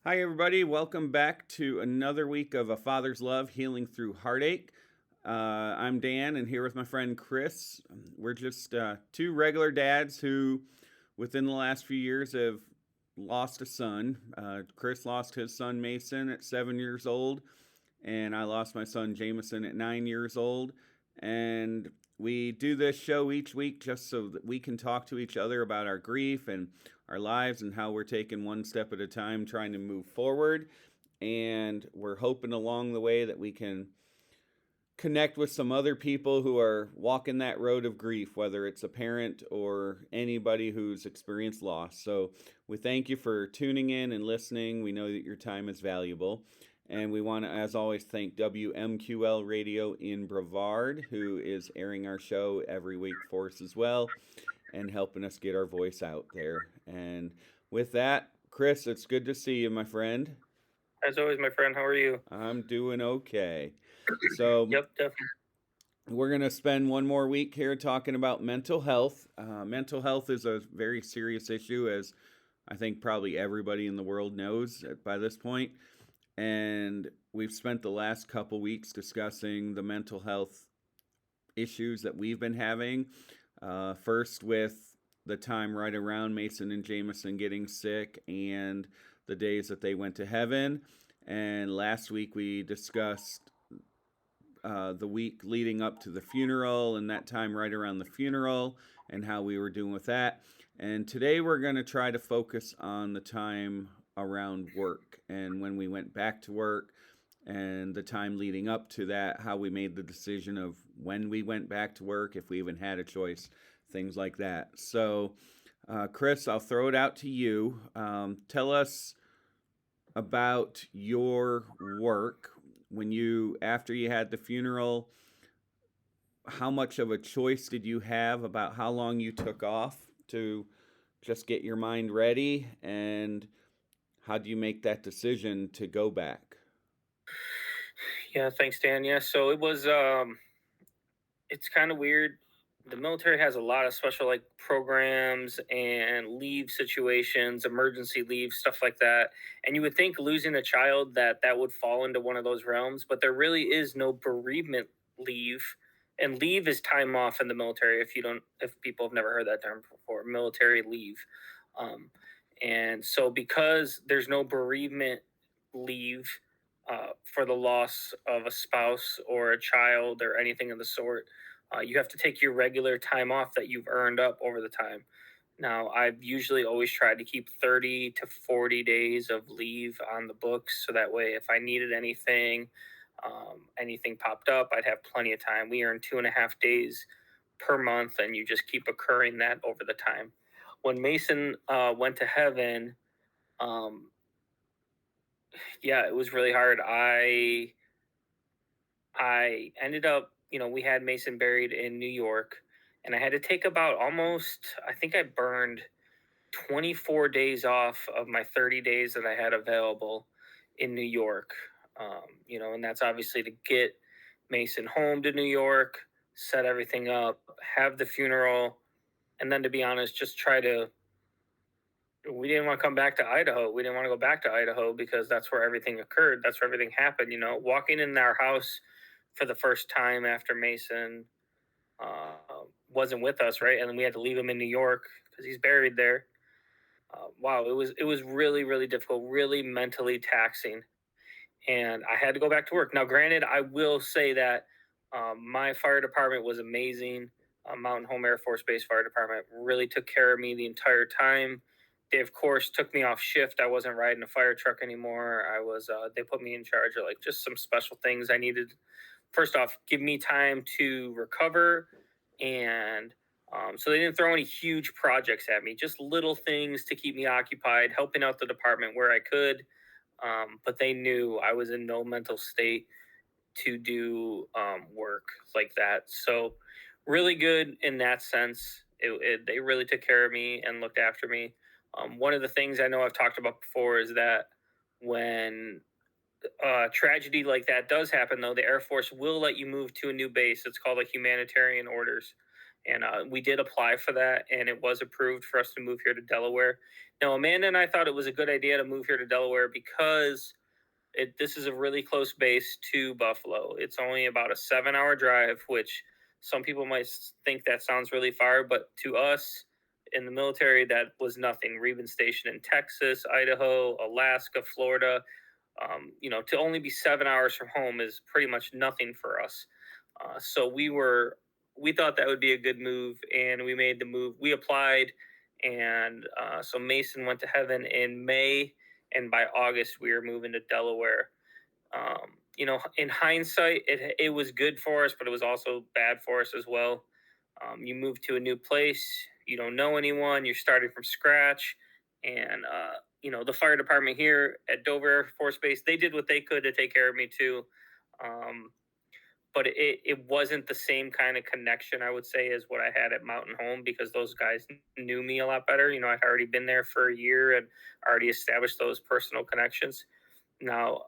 Hi, everybody. Welcome back to another week of A Father's Love Healing Through Heartache. I'm Dan, and here with my friend Chris. We're just two regular dads who, within the last few years, have lost a son. Chris lost his son Mason at 7 years old, and I lost my son Jameson at 9 years old. And we do this show each week just so that we can talk to each other about our grief and our lives and how we're taking one step at a time trying to move forward. And we're hoping along the way that we can connect with some other people who are walking that road of grief, whether it's a parent or anybody who's experienced loss. So we thank you for tuning in and listening. We know that your time is valuable. And we want to, as always, thank WMQL Radio in Brevard, who is airing our show every week for us as well and helping us get our voice out there. And with that, Chris, it's good to see you, my friend. As always, my friend, how are you? I'm doing okay. So, Yep, definitely. we're going to spend one more week here talking about mental health. Mental health is a very serious issue, as I think probably everybody in the world knows by this point. And we've spent the last couple weeks discussing the mental health issues that we've been having. First, with the time right around Mason and Jameson getting sick and the days that they went to heaven. And last week we discussed the week leading up to the funeral and that time right around the funeral and how we were doing with that. And today we're going to try to focus on the time around work and when we went back to work and the time leading up to that, how we made the decision of when we went back to work, if we even had a choice, things like that. So, Chris, I'll throw it out to you. Tell us about your work when you, after you had the funeral, how much of a choice did you have about how long you took off to just get your mind ready, and how do you make that decision to go back? Yeah, thanks, Dan. Yeah, so it's kind of weird. The military has a lot of special like programs and leave situations, emergency leave, stuff like that. And you would think losing a child that would fall into one of those realms, but there really is no bereavement leave. And leave is time off in the military. If people have never heard that term before, military leave. Um, and so because there's no bereavement leave for the loss of a spouse or a child or anything of the sort. You have to take your regular time off that you've earned up over the time. Now, I've usually always tried to keep 30 to 40 days of leave on the books so that way if I needed anything, anything popped up, I'd have plenty of time. We earn 2.5 days per month, and you just keep accruing that over the time. When Mason went to heaven, um, yeah, it was really hard. I ended up, we had Mason buried in New York, and I had to take about almost, I think I burned 24 days off of my 30 days that I had available in New York. And that's obviously to get Mason home to New York, set everything up, have the funeral, and then to be honest, just try to. We didn't want to come back to Idaho. We didn't want to go back to Idaho because that's where everything occurred. That's where everything happened. Walking in our house for the first time after Mason wasn't with us, right? And then we had to leave him in New York because he's buried there. Wow, it was really really difficult, really mentally taxing, and I had to go back to work. Now, granted, I will say that my fire department was amazing. Mountain Home Air Force Base Fire Department really took care of me the entire time. They of course took me off shift. I wasn't riding a fire truck anymore. I was. They put me in charge of like just some special things I needed. First off, give me time to recover, and so they didn't throw any huge projects at me. Just little things to keep me occupied, helping out the department where I could. But they knew I was in no mental state to do work like that. So, really good in that sense. They really took care of me and looked after me. One of the things I know I've talked about before is that when tragedy like that does happen, though, the Air Force will let you move to a new base. It's called like humanitarian orders. and we did apply for that, and it was approved for us to move here to Delaware. Now, Amanda and I thought it was a good idea to move here to Delaware because this is a really close base to Buffalo. It's only about a 7 hour drive, which some people might think that sounds really far, but to us in the military, that was nothing. We've been stationed in Texas, Idaho, Alaska, Florida. To only be 7 hours from home is pretty much nothing for us. So we thought that would be a good move, and we made the move. We applied, and so Mason went to heaven in May, and by August we were moving to Delaware. In hindsight, it was good for us, but it was also bad for us as well. You move to a new place, you don't know anyone, you're starting from scratch, and the fire department here at Dover Air Force Base, they did what they could to take care of me too. Um, but it wasn't the same kind of connection, I would say, as what I had at Mountain Home, because those guys knew me a lot better. I'd already been there for a year and already established those personal connections. Now,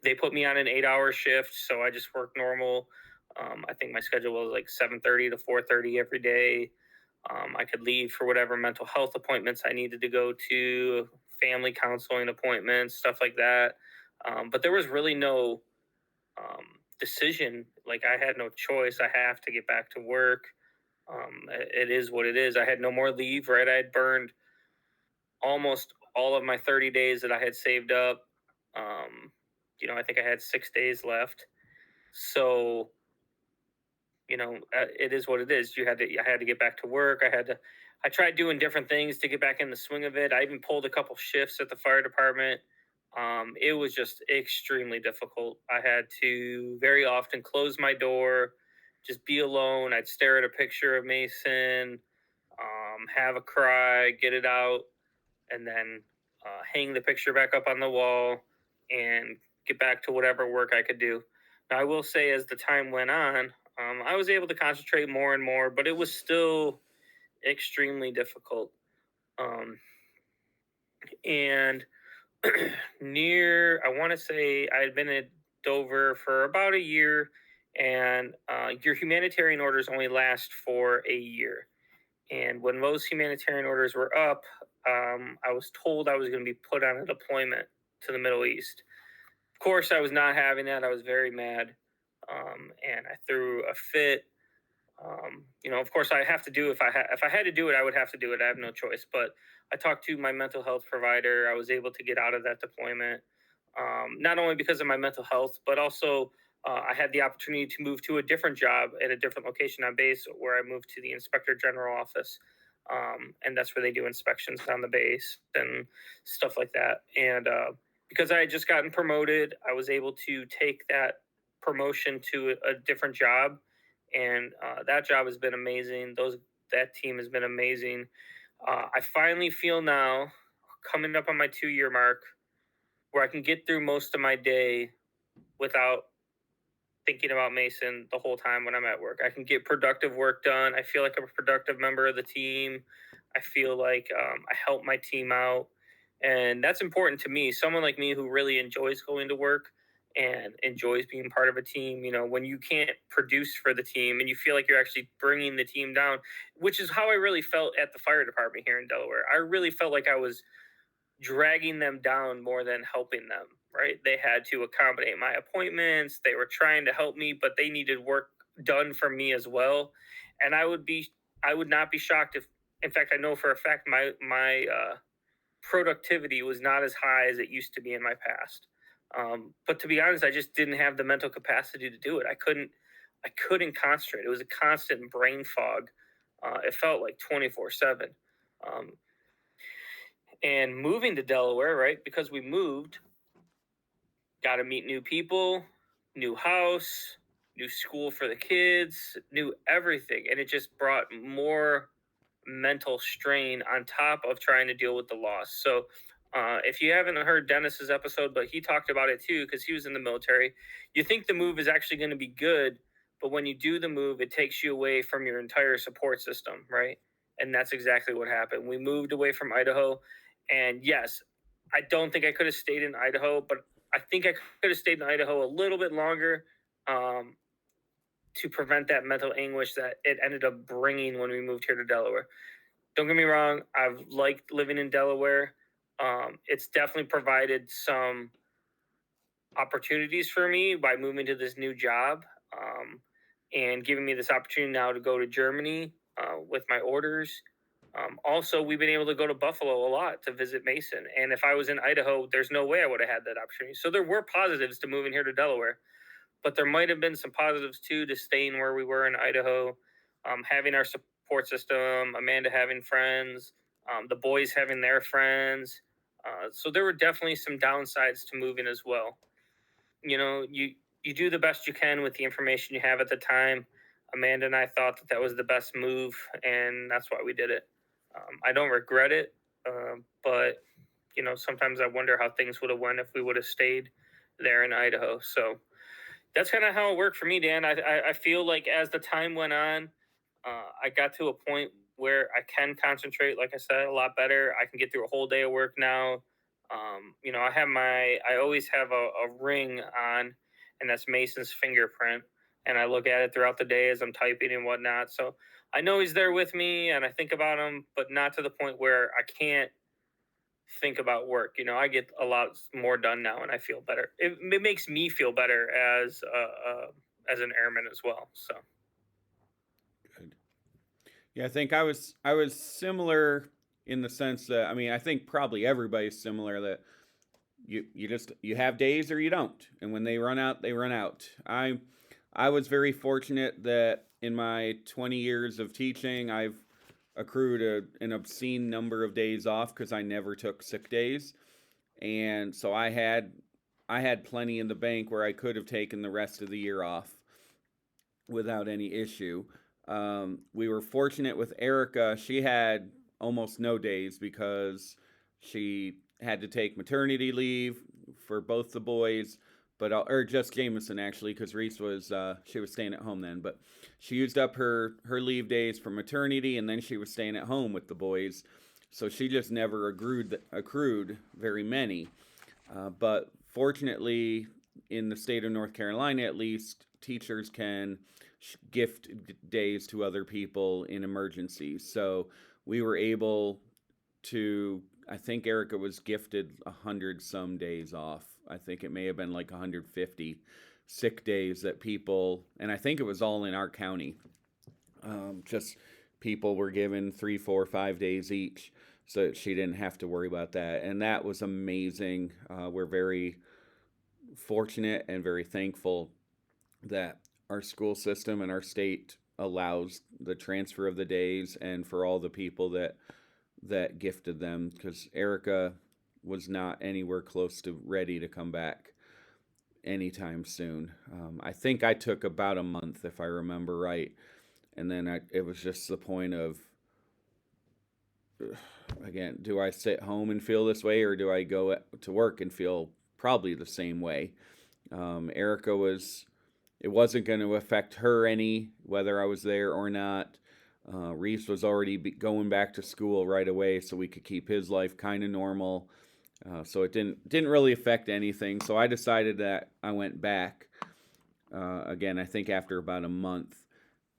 they put me on an 8 hour shift, so I just worked normal. I think my schedule was like 7:30 to 4:30 every day. I could leave for whatever mental health appointments I needed to go to, family counseling appointments, stuff like that. But there was really no decision. Like, I had no choice. I have to get back to work. It is what it is. I had no more leave, right? I had burned almost all of my 30 days that I had saved up. I think I had 6 days left. So, it is what it is. I had to get back to work. I tried doing different things to get back in the swing of it. I even pulled a couple shifts at the fire department. It was just extremely difficult. I had to very often close my door, just be alone. I'd stare at a picture of Mason, have a cry, get it out, and then hang the picture back up on the wall and get back to whatever work I could do. Now, I will say, as the time went on, I was able to concentrate more and more, but it was still extremely difficult. And I want to say I had been at Dover for about a year, and your humanitarian orders only last for a year. And when those humanitarian orders were up, I was told I was going to be put on a deployment to the Middle East. Of course, I was not having that. I was very mad, and I threw a fit. Of course, I have to do if I had to do it, I would have to do it. I have no choice. But I talked to my mental health provider. I was able to get out of that deployment, not only because of my mental health, but also I had the opportunity to move to a different job at a different location on base, where I moved to the inspector general office, and that's where they do inspections on the base and stuff like that. And because I had just gotten promoted, I was able to take that promotion to a different job, and that job has been amazing. That team has been amazing. I finally feel now, coming up on my 2 year mark, where I can get through most of my day without thinking about Mason the whole time when I'm at work. I can get productive work done. I feel like I'm a productive member of the team. I feel like I help my team out. And that's important to me. Someone like me who really enjoys going to work and enjoys being part of a team, when you can't produce for the team and you feel like you're actually bringing the team down, which is how I really felt at the fire department here in Delaware. I really felt like I was dragging them down more than helping them, right? They had to accommodate my appointments. They were trying to help me, but they needed work done for me as well. And I would not be shocked if, in fact, I know for a fact my productivity was not as high as it used to be in my past. But to be honest, I just didn't have the mental capacity to do it. I couldn't concentrate. It was a constant brain fog. It felt like 24/7. Um, and moving to Delaware, right? Because we moved, got to meet new people, new house, new school for the kids, new everything. And it just brought more mental strain on top of trying to deal with the loss. So, if you haven't heard Dennis's episode, but he talked about it too, because he was in the military, you think the move is actually going to be good, but when you do the move, it takes you away from your entire support system, right? And that's exactly what happened. We moved away from Idaho, and yes, I don't think I could have stayed in Idaho, but I think I could have stayed in Idaho a little bit longer, um, to prevent that mental anguish that it ended up bringing when we moved here to Delaware. Don't get me wrong, I've liked living in Delaware. It's definitely provided some opportunities for me by moving to this new job, and giving me this opportunity now to go to Germany with my orders. Also, we've been able to go to Buffalo a lot to visit Mason. And if I was in Idaho, there's no way I would have had that opportunity. So there were positives to moving here to Delaware, but there might have been some positives too to staying where we were in Idaho, having our support system, Amanda having friends, the boys having their friends. So there were definitely some downsides to moving as well. You do the best you can with the information you have at the time. Amanda and I thought that that was the best move, and that's why we did it. I don't regret it, but sometimes I wonder how things would have went if we would have stayed there in Idaho. So that's kind of how it worked for me, Dan. I feel like as the time went on, I got to a point where I can concentrate, like I said, a lot better. I can get through a whole day of work now. I always have a ring on, and that's Mason's fingerprint. And I look at it throughout the day as I'm typing and whatnot. So I know he's there with me and I think about him, but not to the point where I can't think about work. I get a lot more done now, and I feel better. It makes me feel better as an airman as well. So Good. Yeah, I think I was similar in the sense that, I mean, I think probably everybody's similar, that you have days or you don't, and when they run out, they run out. I was very fortunate that in my 20 years of teaching, I've accrued an obscene number of days off because I never took sick days, and so I had plenty in the bank where I could have taken the rest of the year off without any issue. We were fortunate with Erica. She had almost no days because she had to take maternity leave for both the boys, but or just Jameson actually, because Reese was she was staying at home then. But she used up her leave days for maternity, and then she was staying at home with the boys, so she just never accrued very many. But fortunately, in the state of North Carolina, at least, teachers can gift days to other people in emergencies. So we were able to. I think Erica was gifted 100 some days off. I think it may have been like 150 sick days that people, and I think it was all in our county. Just people were given 3, 4, 5 days each, so she didn't have to worry about that, and that was amazing. We're very fortunate and very thankful that our school system and our state allows the transfer of the days, and for all the people that gifted them, because Erica was not anywhere close to ready to come back anytime soon. I think I took about a month, if I remember right, and then it was just the point of, again, do I sit home and feel this way, or do I go to work and feel probably the same way? Erica was, it wasn't going to affect her any, whether I was there or not. Reese was already going back to school right away, so we could keep his life kind of normal. So it didn't really affect anything. So I decided that I went back again. I think after about a month,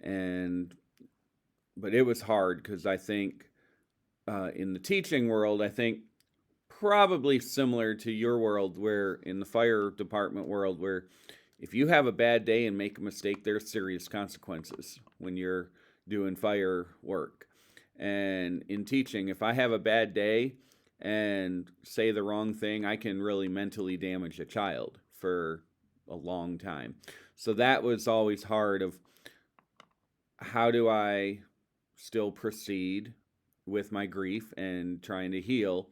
and but it was hard because I think in the teaching world, I think probably similar to your world, where in the fire department world, where if you have a bad day and make a mistake, there's serious consequences when you're doing fire work. And in teaching, if I have a bad day and say the wrong thing, I can really mentally damage a child for a long time. So that was always hard, of how do I still proceed with my grief and trying to heal,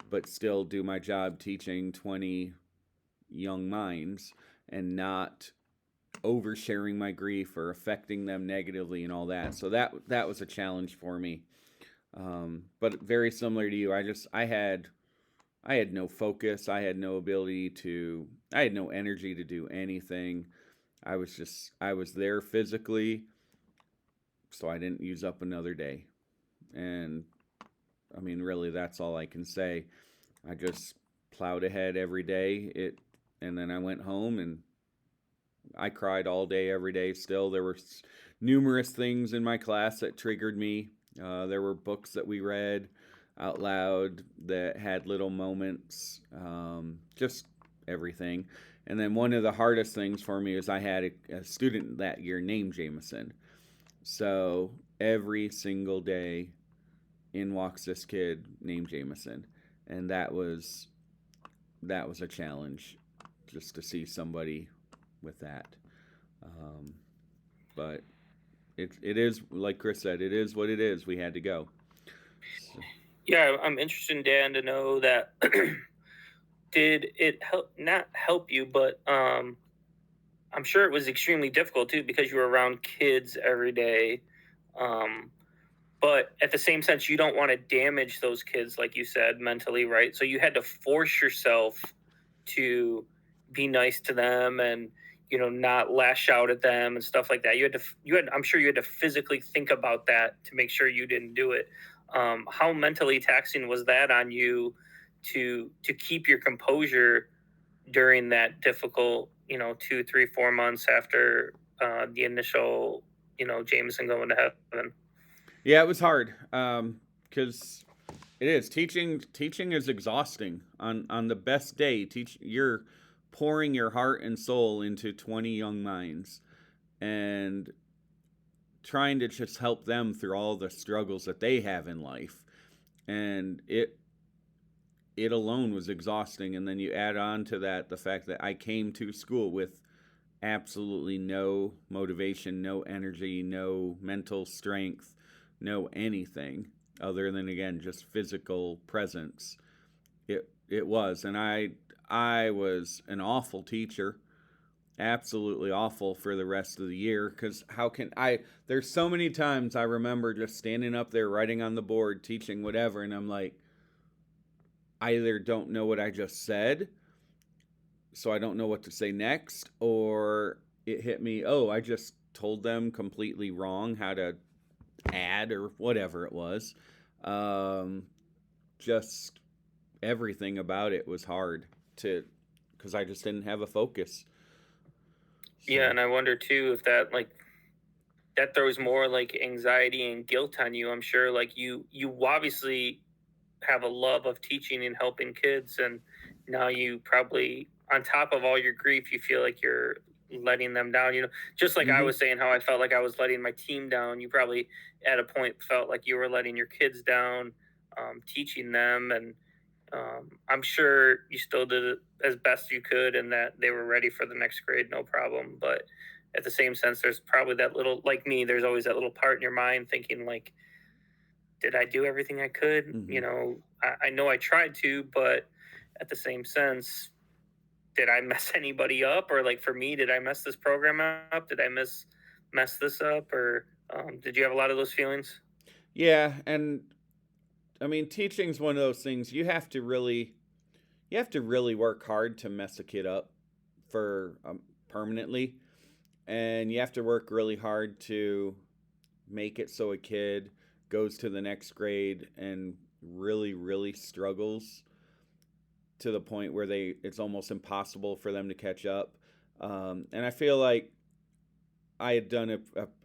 but still do my job teaching 20 young minds and not oversharing my grief or affecting them negatively and all that. So that was a challenge for me. But very similar to you, I had no focus. I had no energy to do anything. I was there physically, so I didn't use up another day. And I mean, really, that's all I can say. I just plowed ahead every day. And then I went home and I cried all day, every day. Still, there were numerous things in my class that triggered me. There were books that we read out loud that had little moments, just everything. And then one of the hardest things for me is I had a student that year named Jameson. So every single day, in walks this kid named Jameson, and that was a challenge, just to see somebody with that. Um, but it is like Chris said, it is what it is. We had to go. So, Yeah, I'm interested, Dan, to know that did it help not help you, but I'm sure it was extremely difficult too because you were around kids every day. Um, but at the same sense, you don't want to damage those kids, like you said, mentally, right? So you had to force yourself to be nice to them and not lash out at them and stuff like that. I'm sure you had to physically think about that to make sure you didn't do it. How mentally taxing was that on you to keep your composure during that difficult 2, 3, 4 months after the initial Jameson going to heaven? yeah, it was hard because it is teaching. Teaching is exhausting. On the best day, you're pouring your heart and soul into 20 young minds and trying to just help them through all the struggles that they have in life. And it alone was exhausting. And then you add on to that the fact that I came to school with absolutely no motivation, no energy, no mental strength, no anything other than, again, just physical presence. It was, and I was an awful teacher, absolutely awful for the rest of the year. Because how can I? There's so many times I remember just standing up there writing on the board, teaching whatever, and I'm like, I either don't know what I just said, so I don't know what to say next, or it hit me, oh, I just told them completely wrong how to add or whatever it was. Um, just everything about it was hard to, because I just didn't have a focus. Yeah, So, and I wonder too if that throws more like anxiety and guilt on you. I'm sure like you obviously have a love of teaching and helping kids, and now you probably, on top of all your grief, you feel like you're letting them down. Just like I mm-hmm, was saying how I felt like I was letting my team down, you probably at a point felt like you were letting your kids down, teaching them. And I'm sure you still did it as best you could and that they were ready for the next grade, no problem. But at the same sense, there's probably that little, like me, there's always that little part in your mind thinking like, did I do everything I could? mm-hmm. I know I tried to, but at the same sense, did I mess anybody up? Or like for me, did I mess this program up? Did I mess this up? Or did you have a lot of those feelings? Yeah, and I mean, teaching's one of those things you have to really work hard to mess a kid up for permanently, and you have to work really hard to make it so a kid goes to the next grade and really really struggles to the point where they it's almost impossible for them to catch up. And I feel like I had done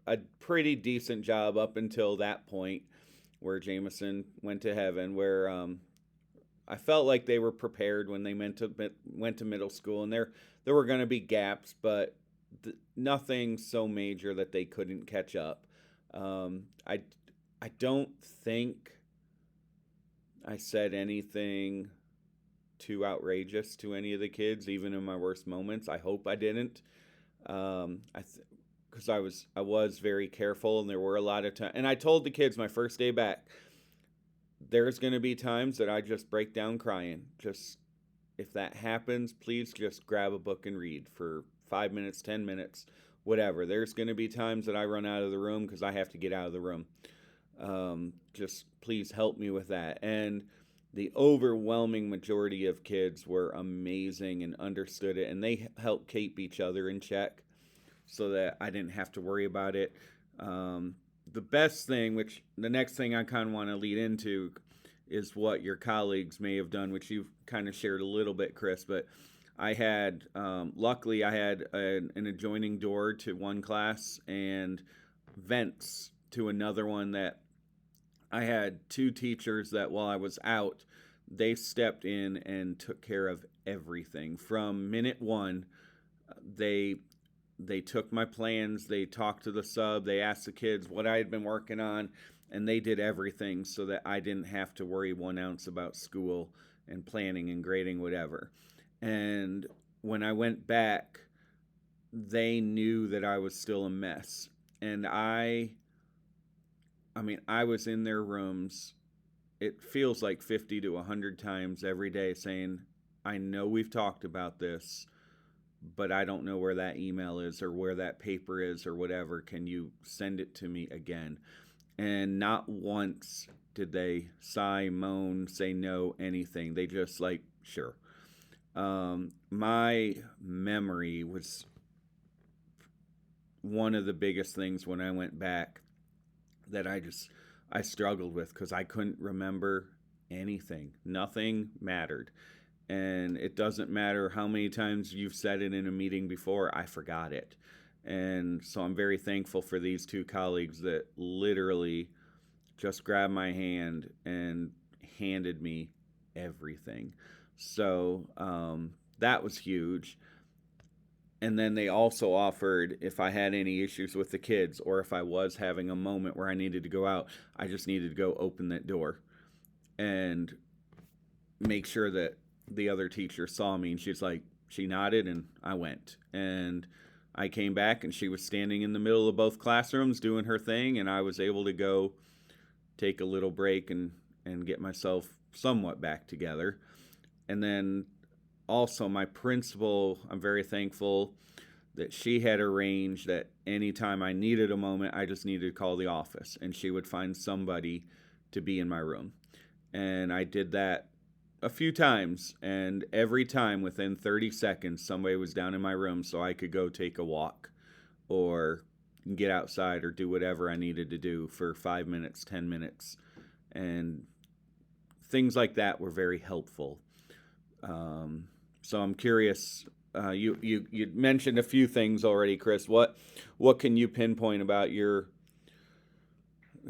a pretty decent job up until that point where Jameson went to heaven, where I felt like they were prepared when they went to middle school, and there were going to be gaps, but nothing so major that they couldn't catch up. Um, I I don't think I said anything too outrageous to any of the kids, even in my worst moments. I hope I didn't. I because I was very careful, and there were a lot of times. And I told the kids my first day back, there's going to be times that I just break down crying. Just if that happens, please just grab a book and read for 5 minutes, 10 minutes, whatever. There's going to be times that I run out of the room because I have to get out of the room. Just please help me with that. And the overwhelming majority of kids were amazing and understood it, and they helped keep each other in check so that I didn't have to worry about it. Um, the best thing, which the next thing I kind of want to lead into, is what your colleagues may have done, which you've kind of shared a little bit, Chris. But I had, luckily, I had an adjoining door to one class and vents to another one that I had two teachers that while I was out, they stepped in and took care of everything from minute one. They they took my plans, they talked to the sub, they asked the kids what I had been working on, and they did everything so that I didn't have to worry 1 ounce about school and planning and grading, whatever. And when I went back, they knew that I was still a mess. And I mean, I was in their rooms, it feels like 50 to 100 times every day saying, I know we've talked about this, but I don't know where that email is or where that paper is or whatever. Can you send it to me again? And not once did they sigh, moan, say no, anything. They just like, sure. My memory was one of the biggest things when I went back that I struggled with because I couldn't remember anything. Nothing mattered. And it doesn't matter how many times you've said it in a meeting before, I forgot it. And so I'm very thankful for these two colleagues that literally just grabbed my hand and handed me everything. So that was huge. And then they also offered if I had any issues with the kids or if I was having a moment where I needed to go out, I just needed to go open that door and make sure that the other teacher saw me. And she's like, she nodded and I went. And I came back and she was standing in the middle of both classrooms doing her thing. And I was able to go take a little break and get myself somewhat back together. And then also my principal, I'm very thankful that she had arranged that anytime I needed a moment, I just needed to call the office and she would find somebody to be in my room. And I did that a few times, and every time within 30 seconds, somebody was down in my room so I could go take a walk or get outside or do whatever I needed to do for 5 minutes, 10 minutes. And things like that were very helpful. So I'm curious. You mentioned a few things already, Chris. What can you pinpoint about your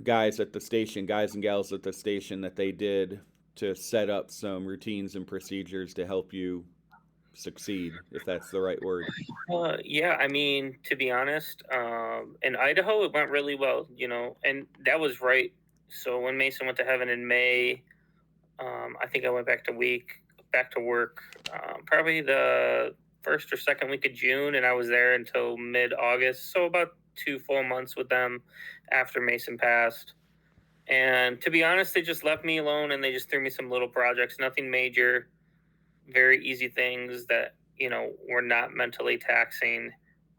guys at the station, guys and gals at the station, that they did to set up some routines and procedures to help you succeed, if that's the right word? Yeah, I mean, to be honest, in Idaho, it went really well, and that was right. So when Mason went to heaven in May, I think I went back to work, probably the first or second week of June, and I was there until mid August. So about 2 full months with them after Mason passed. And to be honest, they just left me alone and they just threw me some little projects, nothing major, very easy things that, were not mentally taxing,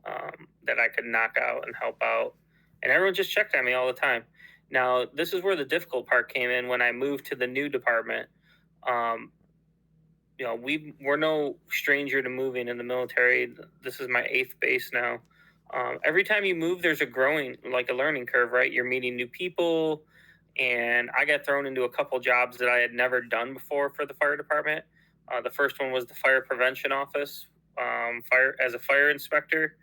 that I could knock out and help out. And everyone just checked on me all the time. Now, this is where the difficult part came in when I moved to the new department. Um, we're no stranger to moving in the military. This is my eighth base now. Every time you move, there's like a learning curve, right? You're meeting new people, and I got thrown into a couple jobs that I had never done before for the fire department. The first one was the fire prevention office, fire as a fire inspector,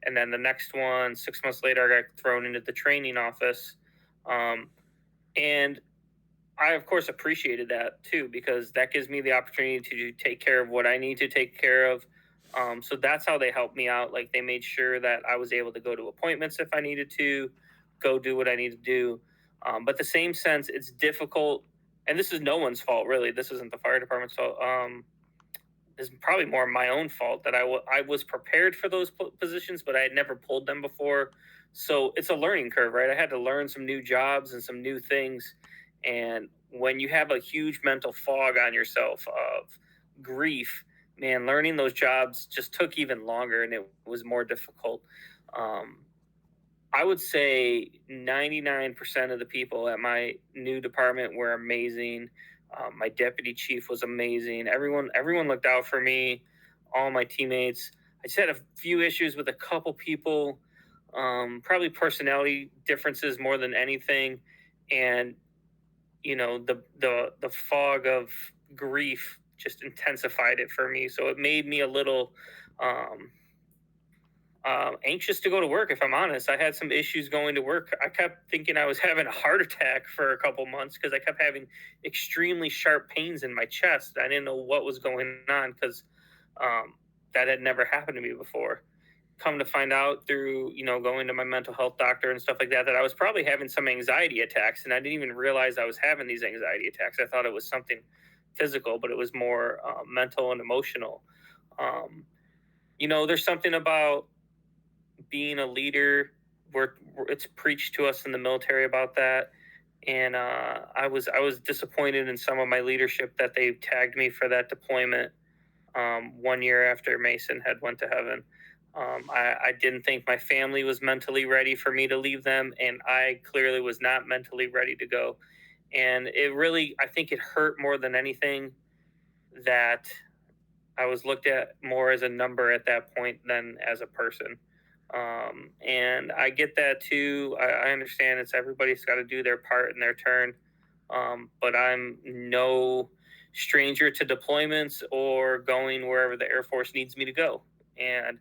and then the next one, 6 months later, I got thrown into the training office, um, and I of course appreciated that too because that gives me the opportunity to take care of what I need to take care of. So that's how they helped me out. Like they made sure that I was able to go to appointments if I needed to, go do what I need to do. But the same sense, it's difficult, and this is no one's fault really. This isn't the fire department's fault. Is probably more my own fault that I was prepared for those positions, but I had never pulled them before. So it's a learning curve, right? I had to learn some new jobs and some new things. And when you have a huge mental fog on yourself of grief, man, learning those jobs just took even longer and it was more difficult. Um, I would say 99% of the people at my new department were amazing. My deputy chief was amazing. Everyone looked out for me. All my teammates. I just had a few issues with a couple people, probably personality differences more than anything, and the fog of grief just intensified it for me. So it made me a little um, anxious to go to work. If I'm honest, I had some issues going to work. I kept thinking I was having a heart attack for a couple months because I kept having extremely sharp pains in my chest. I didn't know what was going on because um, that had never happened to me before. Come to find out through going to my mental health doctor and stuff like that, that I was probably having some anxiety attacks, and I didn't even realize I was having these anxiety attacks. I thought it was something physical, but it was more mental and emotional. um, there's something about being a leader where it's preached to us in the military about that. And I was disappointed in some of my leadership that they tagged me for that deployment 1 year after Mason had went to heaven. I didn't think my family was mentally ready for me to leave them, and I clearly was not mentally ready to go. And it really, I think it hurt more than anything that I was looked at more as a number at that point than as a person. And I get that too. I understand it's everybody's got to do their part in their turn. But I'm no stranger to deployments or going wherever the Air Force needs me to go. And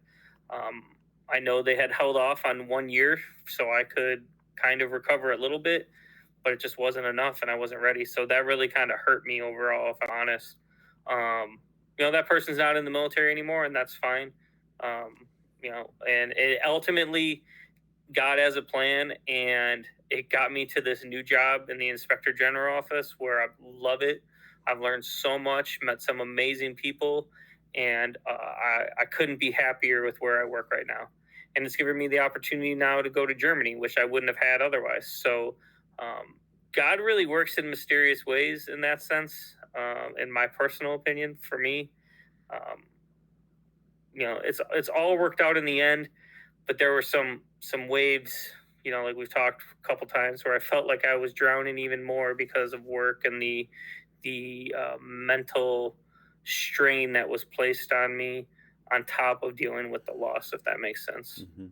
um, I know they had held off on 1 year so I could kind of recover a little bit, but it just wasn't enough and I wasn't ready. So that really kind of hurt me overall, if I'm honest. Um, that person's not in the military anymore, and that's fine. And it ultimately got as a plan, and it got me to this new job in the inspector general office where I love it. I've learned so much, met some amazing people, and I couldn't be happier with where I work right now. And it's given me the opportunity now to go to Germany, which I wouldn't have had otherwise. So um, God really works in mysterious ways in that sense, in my personal opinion. For me, um, it's all worked out in the end, but there were some waves, like we've talked a couple times, where I felt like I was drowning even more because of work and the mental strain that was placed on me on top of dealing with the loss, if that makes sense. Hmm.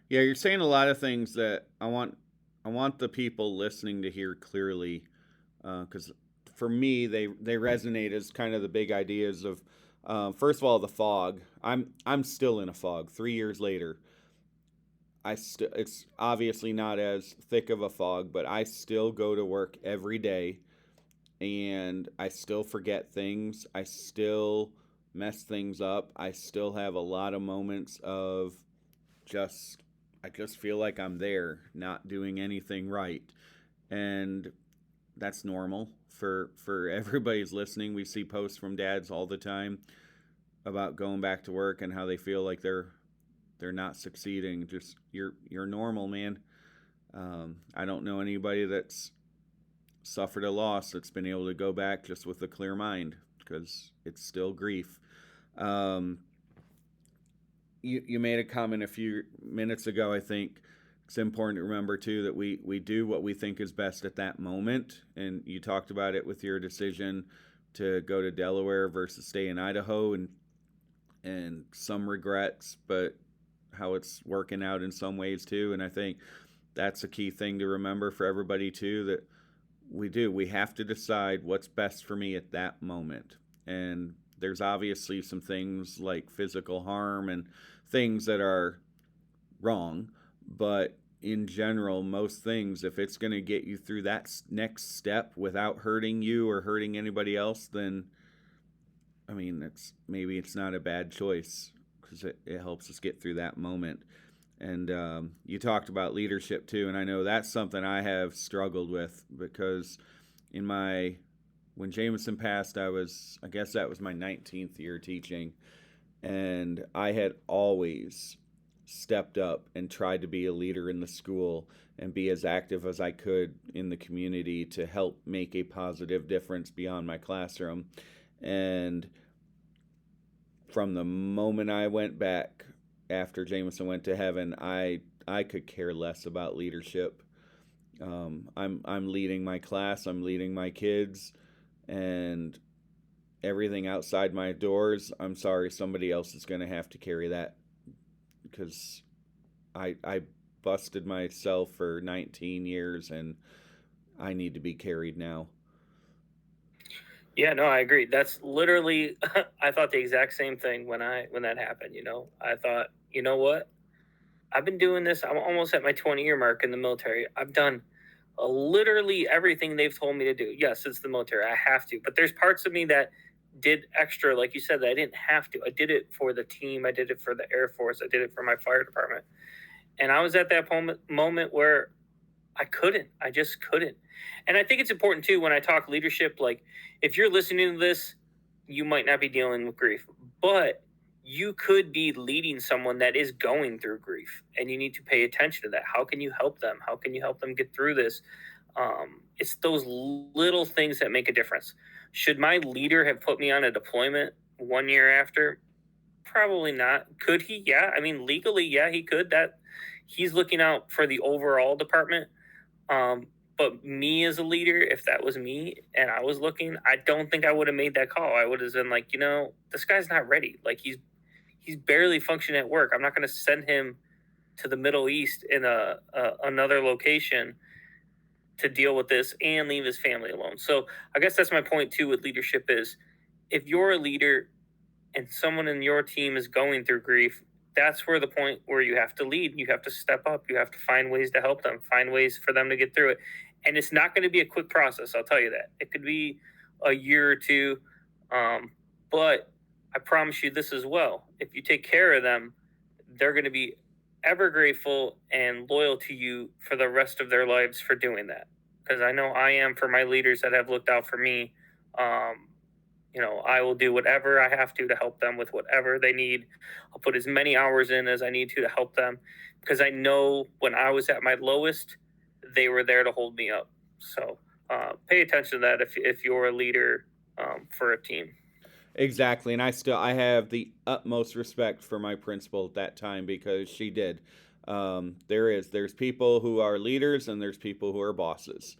Yeah, you're saying a lot of things that I want the people listening to hear clearly, because for me they resonate as kind of the big ideas of, first of all, the fog. I'm still in a fog 3 years later. It's obviously not as thick of a fog, but I still go to work every day and I still forget things. I still mess things up. I still have a lot of moments of just I just feel like I'm there, not doing anything right. And that's normal for everybody's listening. We see posts from dads all the time about going back to work and how they feel like they're not succeeding. Just you're normal, man. I don't know anybody that's suffered a loss that's been able to go back just with a clear mind because it's still grief. Um, you made a comment a few minutes ago. I think it's important to remember too that we do what we think is best at that moment, and you talked about it with your decision to go to Delaware versus stay in Idaho, and some regrets, but how it's working out in some ways too. And I think that's a key thing to remember for everybody too, that we have to decide what's best for me at that moment. And there's obviously some things like physical harm and things that are wrong, but in general, most things, if it's going to get you through that next step without hurting you or hurting anybody else, then I mean, it's not a bad choice because it helps us get through that moment. And you talked about leadership too, and I know that's something I have struggled with because in my when Jameson passed, I guess that was my 19th year teaching, and I had always stepped up and tried to be a leader in the school and be as active as I could in the community to help make a positive difference beyond my classroom. And from the moment I went back after Jameson went to heaven, I could care less about leadership. I'm leading my class, I'm leading my kids, and everything outside my doors. I'm sorry, somebody else is going to have to carry that because I busted myself for 19 years, and I need to be carried now. Yeah, no, I agree. That's literally I thought the exact same thing when that happened, you know. I thought, you know what? I've been doing this. I'm almost at my 20-year mark in the military. I've done literally everything they've told me to do. Yes, it's the military. I have to. But there's parts of me that did extra, like you said, that I didn't have to. I did it for the team. I did it for the Air Force. I did it for my fire department. And I was at that moment where I couldn't. I just couldn't. And I think it's important too when I talk leadership. Like, if you're listening to this, you might not be dealing with grief, but you could be leading someone that is going through grief, and you need to pay attention to that. How can you help them? How can you help them get through this? It's those little things that make a difference. Should my leader have put me on a deployment 1 year after? Probably not. Could he? Yeah. I mean, legally, yeah, he could. That he's looking out for the overall department. um, but me as a leader, if that was me and I was looking, I don't think I would have made that call. I would have been like, you know, this guy's not ready. Like, he's barely functioning at work. I'm not going to send him to the Middle East in a another location to deal with this and leave his family alone. So I guess that's my point too with leadership is, if you're a leader and someone in your team is going through grief, that's where the point where you have to lead. You have to step up. You have to find ways to help them, find ways for them to get through it. And it's not going to be a quick process. I'll tell you that. It could be a year or two. Um, but I promise you this as well. If you take care of them, they're going to be ever grateful and loyal to you for the rest of their lives for doing that. Because I know I am for my leaders that have looked out for me. Um, you know, I will do whatever I have to help them with whatever they need. I'll put as many hours in as I need to help them, because I know when I was at my lowest, they were there to hold me up. So pay attention to that if you're a leader for a team. Exactly, and I have the utmost respect for my principal at that time because she did. There's people who are leaders and there's people who are bosses,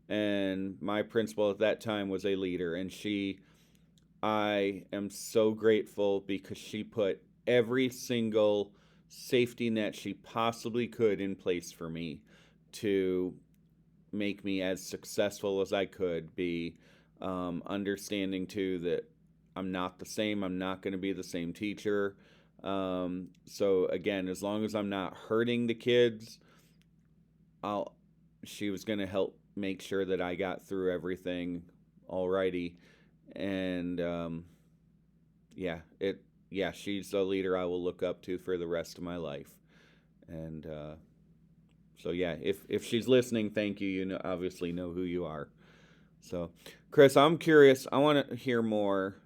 and my principal at that time was a leader, and I am so grateful because she put every single safety net she possibly could in place for me to make me as successful as I could be. Understanding too that I'm not the same, I'm not going to be the same teacher. So again, as long as I'm not hurting the kids, I'll she was going to help make sure that I got through everything alrighty. And yeah, she's a leader I will look up to for the rest of my life. And so yeah, if she's listening, thank you. You know, obviously know who you are. So, Chris, I'm curious. I want to hear more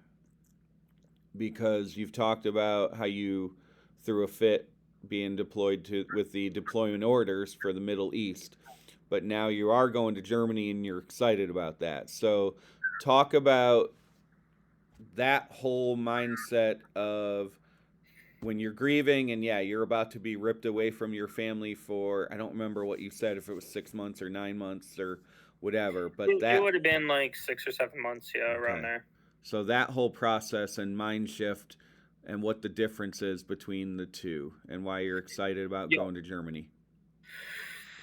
because you've talked about how you threw a fit being deployed to with the deployment orders for the Middle East, but now you are going to Germany and you're excited about that. So, talk about that whole mindset of when you're grieving and yeah, you're about to be ripped away from your family for I don't remember what you said if it was 6 months or 9 months or whatever, but It that would have been like 6 or 7 months, yeah, around okay. there. So that whole process and mind shift and what the difference is between the two and why you're excited about Yeah. going to Germany.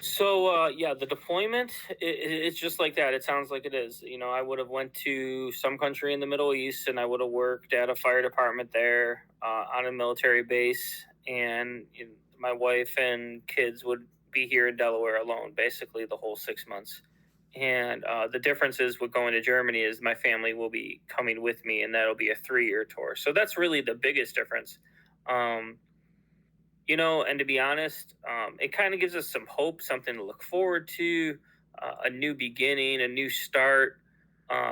So yeah, the deployment it's just like that. It sounds like it is. You know, I would have went to some country in the Middle East and I would have worked at a fire department there on a military base, and you know, my wife and kids would be here in Delaware alone, basically the whole 6 months. And the difference is with going to Germany is my family will be coming with me, and that'll be a 3 year tour. So that's really the biggest difference. Um, you know, and to be honest, it kind of gives us some hope, something to look forward to, a new beginning, a new start.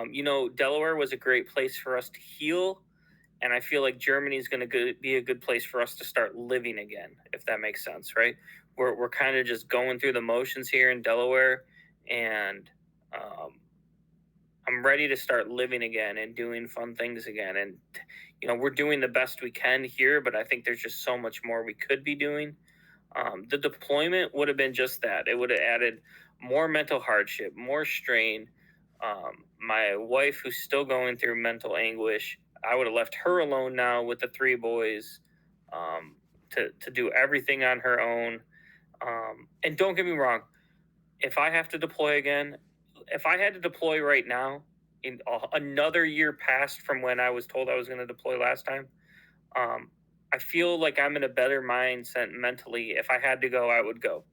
You know, Delaware was a great place for us to heal, and I feel like Germany is going to be a good place for us to start living again, if that makes sense, right? We're kind of just going through the motions here in Delaware, and um, I'm ready to start living again and doing fun things again. And you know, we're doing the best we can here, but I think there's just so much more we could be doing. The deployment would have been just that. It would have added more mental hardship, more strain. My wife, who's still going through mental anguish, I would have left her alone now with the three boys, to do everything on her own. And don't get me wrong, if I have to deploy again, if I had to deploy right now, another year passed from when I was told I was going to deploy last time. Um, I feel like I'm in a better mindset mentally. If I had to go, I would go.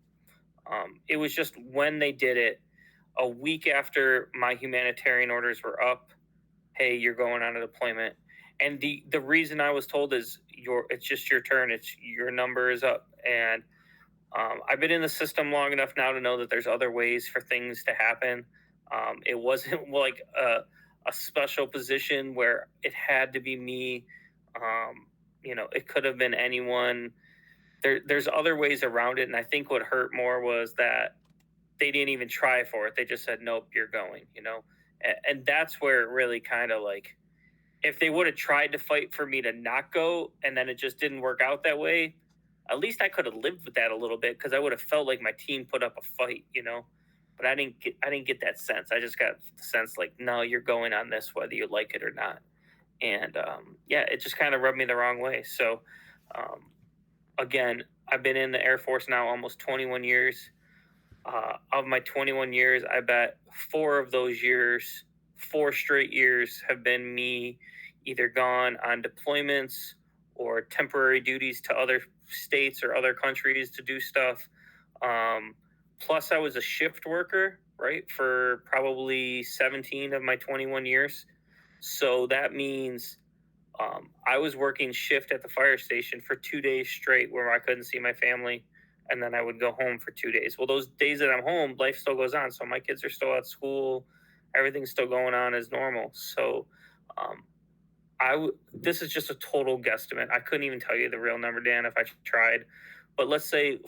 It was just when they did it, a week after my humanitarian orders were up. Hey, you're going on a deployment, and the reason I was told is it's just your turn. It's your number is up, and I've been in the system long enough now to know that there's other ways for things to happen. It wasn't like a special position where it had to be me. It could have been anyone. There's other ways around it, and I think what hurt more was that they didn't even try for it. They just said, "Nope, you're going." And that's where it really kind of like, if they would have tried to fight for me to not go and then it just didn't work out that way, at least I could have lived with that a little bit because I would have felt like my team put up a fight. But I didn't get that sense. I just got the sense like, no, you're going on this whether you like it or not. And yeah, it just kind of rubbed me the wrong way. So um, again, I've been in the Air Force now almost 21 years. Of my 21 years, I bet 4 straight years have been me either gone on deployments or temporary duties to other states or other countries to do stuff. Um, Plus, I was a shift worker, right, for probably 17 of my 21 years. So that means I was working shift at the fire station for 2 days straight where I couldn't see my family. And then I would go home for 2 days. Well, those days that I'm home, life still goes on. So my kids are still at school. Everything's still going on as normal. So um, this is just a total guesstimate. I couldn't even tell you the real number, Dan, if I tried. But let's say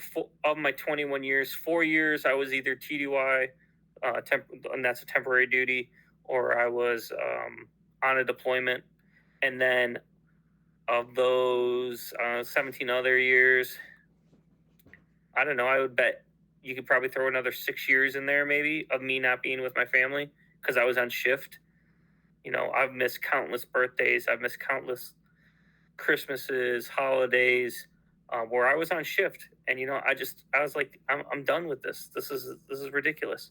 of my 21 years, 4 years I was either TDY, and that's a temporary duty, or I was on a deployment. And then of those 17 other years, I don't know, I would bet you could probably throw another 6 years in there, maybe, of me not being with my family because I was on shift. I've missed countless birthdays, I've missed countless Christmases, holidays, where I was on shift. And, I was like, I'm done with this. This is ridiculous.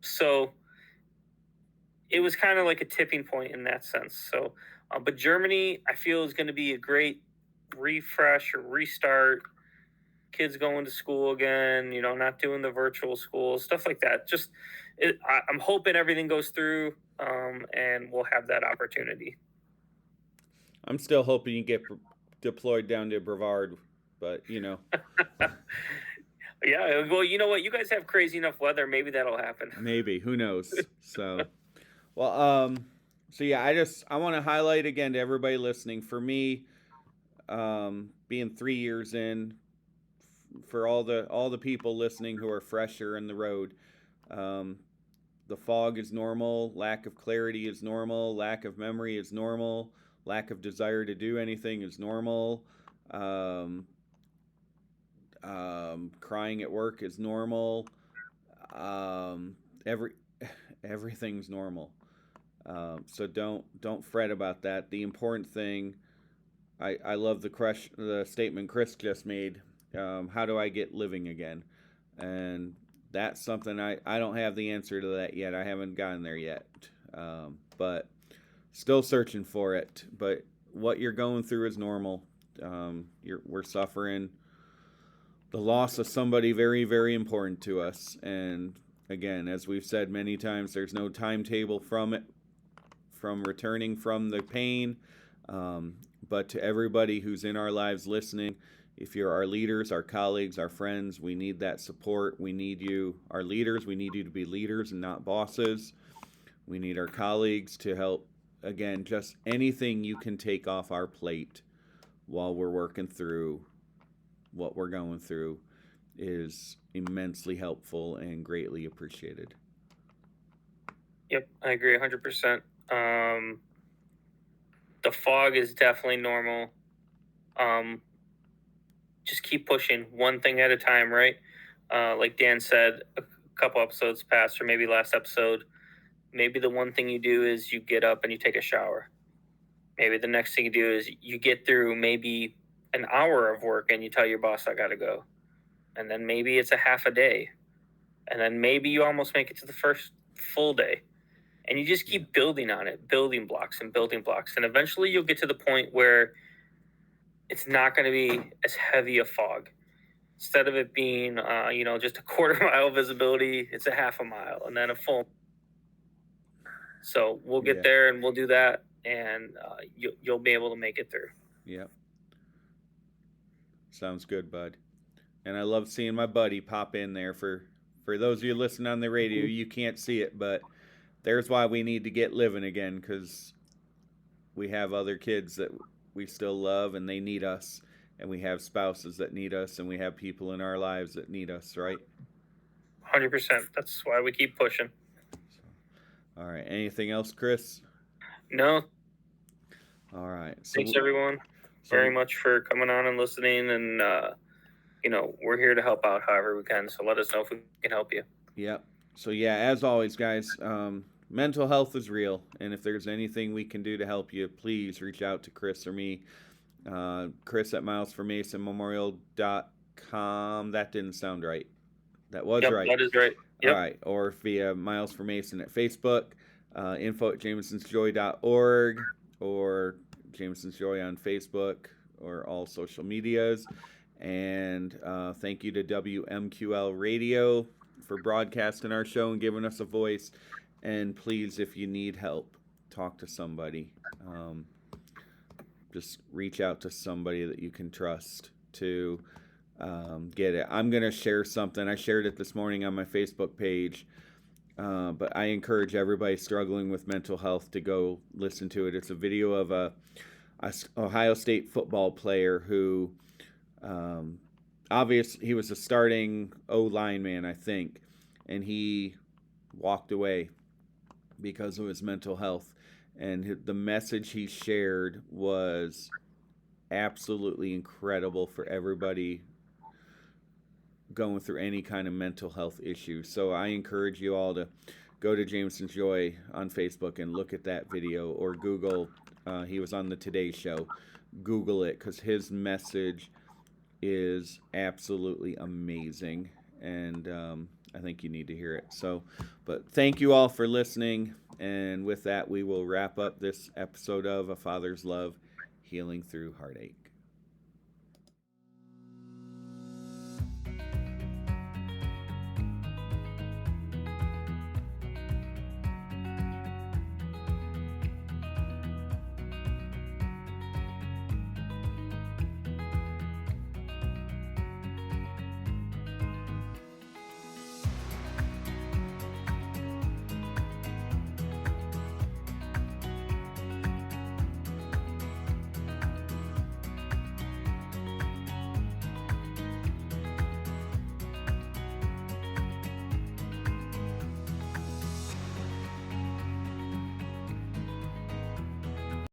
So it was kind of like a tipping point in that sense. So, but Germany, I feel, is going to be a great refresh or restart. Kids going to school again, not doing the virtual school, stuff like that. I'm hoping everything goes through, and we'll have that opportunity. I'm still hoping you get deployed down to Brevard, but Yeah, well, you know what? You guys have crazy enough weather. Maybe that'll happen. maybe, who knows? So, well, so yeah, I want to highlight again to everybody listening. For me, being 3 years in, for all the people listening who are fresher in the road, the fog is normal, lack of clarity is normal, lack of memory is normal, lack of desire to do anything is normal. Crying at work is normal. Every everything's normal. So don't fret about that. The important thing, I love the statement Chris just made. How do I get living again? And that's something I don't have the answer to that yet. I haven't gotten there yet, but still searching for it. But what you're going through is normal. We're suffering the loss of somebody very, very important to us. And again, as we've said many times, there's no timetable from returning from the pain. But to everybody who's in our lives listening, if you're our leaders, our colleagues, our friends, we need that support. We need you, our leaders. We need you to be leaders and not bosses. We need our colleagues to help. Again, just anything you can take off our plate while we're working through what we're going through is immensely helpful and greatly appreciated. Yep, I agree 100%. The fog is definitely normal. Just keep pushing one thing at a time, right? Like Dan said a couple episodes past, or maybe last episode, maybe the one thing you do is you get up and you take a shower. Maybe the next thing you do is you get through maybe an hour of work and you tell your boss, I got to go. And then maybe it's a half a day. And then maybe you almost make it to the first full day. and you just keep building on it, building blocks and building blocks, and eventually you'll get to the point where it's not going to be as heavy a fog. Instead of it being, just a quarter mile visibility, it's a half a mile, and then a full. So we'll get there, and we'll do that, and you'll be able to make it through. Yep. Sounds good, bud. And I love seeing my buddy pop in there. For those of you listening on the radio, you can't see it, but there's why we need to get living again, because we have other kids that we still love and they need us, and we have spouses that need us, and we have people in our lives that need us, right? 100%. That's why we keep pushing. All right. Anything else, Chris? No. All right. Thanks, everyone, very much for coming on and listening, and we're here to help out however we can, so let us know if we can help you. Yep. So yeah, as always, guys, mental health is real, and if there's anything we can do to help you, please reach out to Chris or me. Chris at milesformasonmemorial.com. That didn't sound right. That was right. That is right. Yep. All right. Or via Miles for Mason at Facebook, info@jamesonsjoy.org, or Jameson's Joy on Facebook, or all social medias. And thank you to WMQL Radio for broadcasting our show and giving us a voice. And please, if you need help, talk to somebody. Just reach out to somebody that you can trust to get it. I'm going to share something. I shared it this morning on my Facebook page, but I encourage everybody struggling with mental health to go listen to it. It's a video of a Ohio State football player who, obviously, he was a starting O-lineman, I think, and he walked away because of his mental health. And the message he shared was absolutely incredible for everybody going through any kind of mental health issue. So I encourage you all to go to Jameson's Joy on Facebook and look at that video, or Google. He was on the Today Show. Google it, because his message is absolutely amazing, and I think you need to hear it. So, but thank you all for listening, and with that, we will wrap up this episode of A Father's Love, Healing Through Heartache.